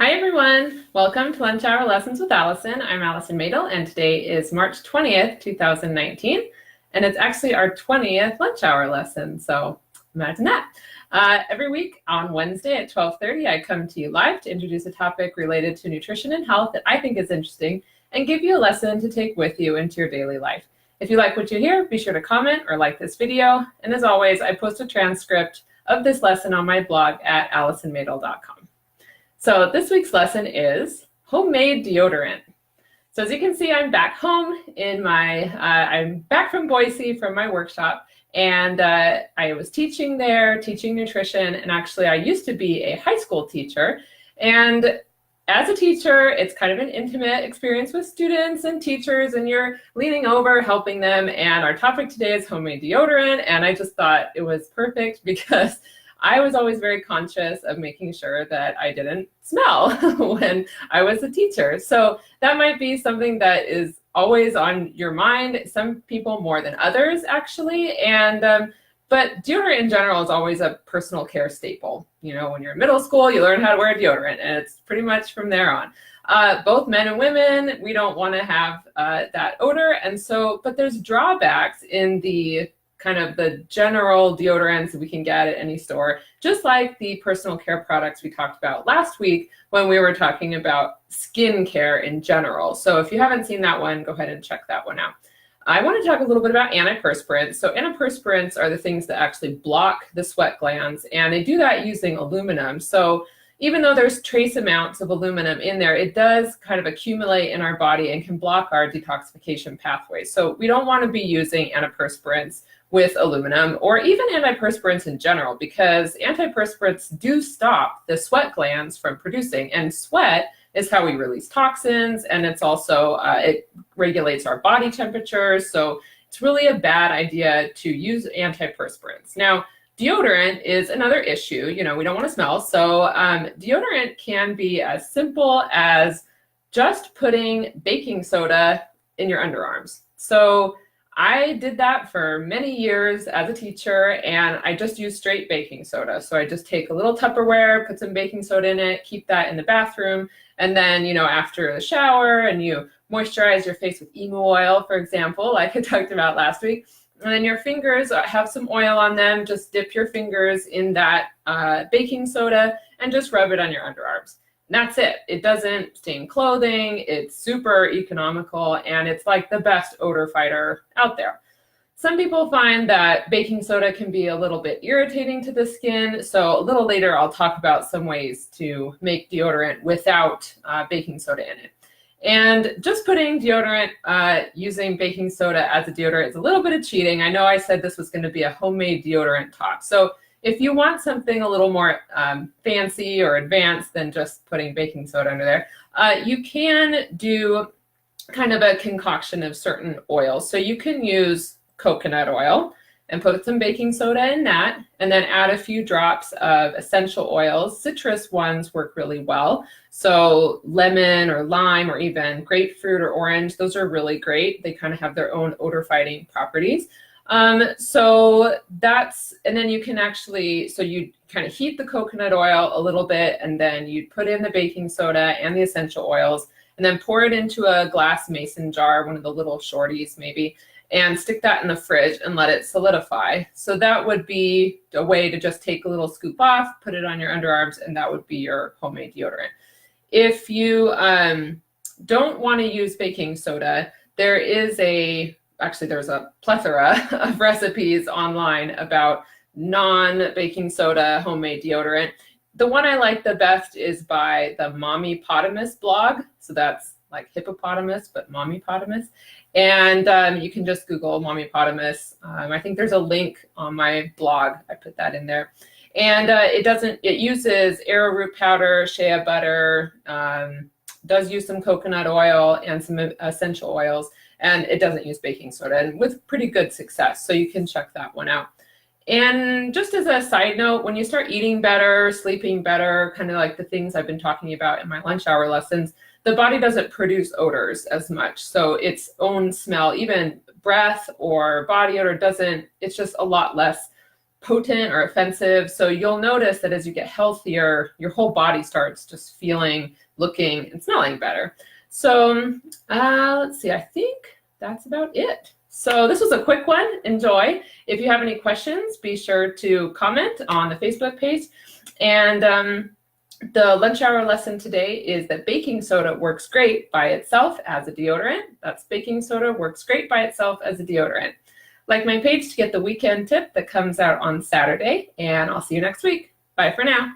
Hi everyone, welcome to Lunch Hour Lessons with Allison. I'm Allison Mädl and today is March 20th, 2019, and it's actually our 20th lunch hour lesson, so imagine that. Every week on Wednesday at 12:30 I come to you live to introduce a topic related to nutrition and health that I think is interesting and give you a lesson to take with you into your daily life. If you like what you hear, be sure to comment or like this video, and as always I post a transcript of this lesson on my blog at allisonmadel.com. So this week's lesson is homemade deodorant. So as you can see, I'm back home in I'm back from Boise from my workshop, and I was teaching there, teaching nutrition, and actually I used to be a high school teacher. And as a teacher, it's kind of an intimate experience with students and teachers, and you're leaning over, helping them. And our topic today is homemade deodorant, and I just thought it was perfect because I was always very conscious of making sure that I didn't smell when I was a teacher. So that might be something that is always on your mind, some people more than others actually. But deodorant in general is always a personal care staple. You know, when you're in middle school, you learn how to wear deodorant, and it's pretty much from there on. Both men and women, we don't want to have that odor. But there's drawbacks in the kind of the general deodorants that we can get at any store, just like the personal care products we talked about last week when we were talking about skin care in general. So if you haven't seen that one, go ahead and check that one out. I want to talk a little bit about antiperspirants. So antiperspirants are the things that actually block the sweat glands, and they do that using aluminum. So even though there's trace amounts of aluminum in there, it does kind of accumulate in our body and can block our detoxification pathways. So we don't want to be using antiperspirants with aluminum, or even antiperspirants in general, because antiperspirants do stop the sweat glands from producing, and sweat is how we release toxins, and it's also, it regulates our body temperature, so it's really a bad idea to use antiperspirants. Now, deodorant is another issue. You know, we don't want to smell, so deodorant can be as simple as just putting baking soda in your underarms. So I did that for many years as a teacher, and I just use straight baking soda. So I just take a little Tupperware, put some baking soda in it, keep that in the bathroom, and then, you know, after the shower and you moisturize your face with emu oil, for example, like I talked about last week, and then your fingers have some oil on them, just dip your fingers in that baking soda and just rub it on your underarms. And that's it. It doesn't stain clothing, it's super economical, and it's like the best odor fighter out there. Some people find that baking soda can be a little bit irritating to the skin, so a little later I'll talk about some ways to make deodorant without baking soda in it. And just putting deodorant, using baking soda as a deodorant is a little bit of cheating. I know I said this was going to be a homemade deodorant talk. So if you want something a little more fancy or advanced than just putting baking soda under there, you can do kind of a concoction of certain oils. So you can use coconut oil and put some baking soda in that, and then add a few drops of essential oils. Citrus ones work really well. So lemon or lime or even grapefruit or orange, those are really great. They kind of have their own odor fighting properties. And then you can actually, so you kind of heat the coconut oil a little bit, and then you put in the baking soda and the essential oils, and then pour it into a glass mason jar, one of the little shorties maybe, and stick that in the fridge and let it solidify. So that would be a way to just take a little scoop off, put it on your underarms, and that would be your homemade deodorant. If you don't want to use baking soda, there's a plethora of recipes online about non-baking soda homemade deodorant. The one I like the best is by the Mommypotamus blog. So that's like hippopotamus, but Mommypotamus. And you can just Google Mommypotamus. I think there's a link on my blog. I put that in there. And it uses arrowroot powder, shea butter, does use some coconut oil and some essential oils, and it doesn't use baking soda, and with pretty good success. So you can check that one out. And just as a side note, when you start eating better, sleeping better, kind of like the things I've been talking about in my lunch hour lessons, the body doesn't produce odors as much. So its own smell, even breath or body odor, it's just a lot less potent or offensive. So you'll notice that as you get healthier, your whole body starts just feeling, looking, and smelling better. So let's see, I think that's about it. So this was a quick one. Enjoy. If you have any questions, be sure to comment on the Facebook page. And the lunch hour lesson today is that baking soda works great by itself as a deodorant. That's baking soda works great by itself as a deodorant. Like my page to get the weekend tip that comes out on Saturday, and I'll see you next week. Bye for now.